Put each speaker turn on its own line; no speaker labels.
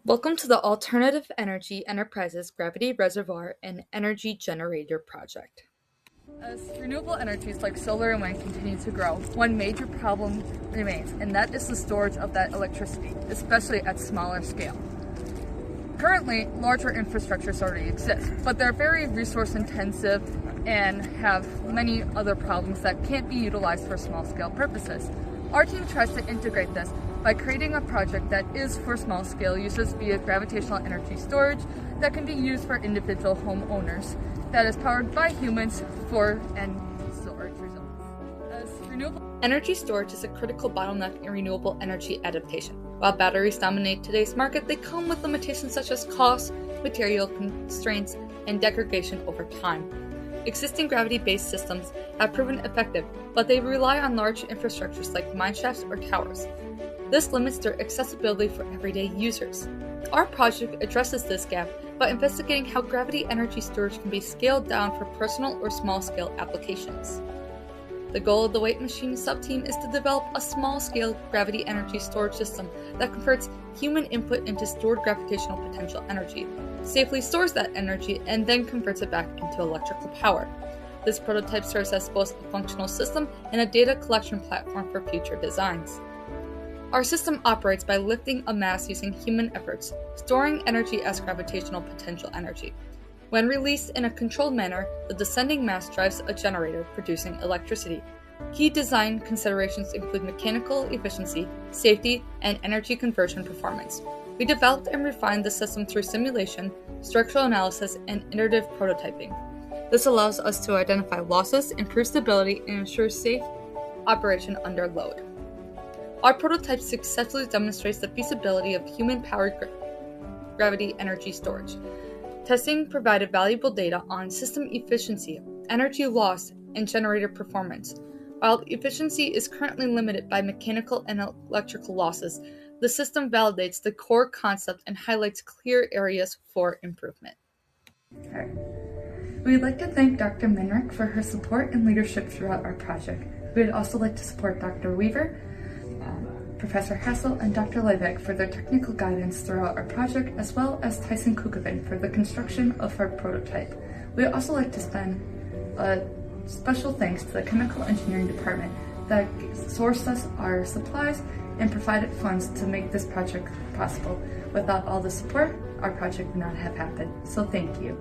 Welcome to the Alternative Energy Enterprises Gravity Reservoir and Energy Generator Project. As renewable energies like solar and wind continue to grow, one major problem remains, and that is the storage of that electricity, especially at smaller scale. Currently, larger infrastructures already exist, but they're very resource intensive and have many other problems that can't be utilized for small-scale purposes. Our team tries to integrate this by creating a project that is for small-scale users via gravitational energy storage that can be used for individual homeowners, that is powered by humans for end storage results. As renewable energy storage is a critical bottleneck in renewable energy adaptation. While batteries dominate today's market, they come with limitations such as cost, material constraints, and degradation over time. Existing gravity-based systems have proven effective, but they rely on large infrastructures like mine shafts or towers. This limits their accessibility for everyday users. Our project addresses this gap by investigating how gravity energy storage can be scaled down for personal or small-scale applications. The goal of the Weight Machine subteam is to develop a small-scale gravity energy storage system that converts human input into stored gravitational potential energy, safely stores that energy, and then converts it back into electrical power. This prototype serves as both a functional system and a data collection platform for future designs. Our system operates by lifting a mass using human efforts, storing energy as gravitational potential energy. When released in a controlled manner, the descending mass drives a generator producing electricity. Key design considerations include mechanical efficiency, safety, and energy conversion performance. We developed and refined the system through simulation, structural analysis, and iterative prototyping. This allows us to identify losses, improve stability, and ensure safe operation under load. Our prototype successfully demonstrates the feasibility of human-powered gravity energy storage. Testing provided valuable data on system efficiency, energy loss, and generator performance. While efficiency is currently limited by mechanical and electrical losses, the system validates the core concept and highlights clear areas for improvement. Okay. We'd like to thank Dr. Minrick for her support and leadership throughout our project. We'd also like to support Dr. Weaver, Professor Hassel, and Dr. Lebeck for their technical guidance throughout our project, as well as Tyson Kukovin for the construction of our prototype. We'd also like to send a special thanks to the Chemical Engineering Department that sourced us our supplies and provided funds to make this project possible. Without all the support, our project would not have happened. So thank you.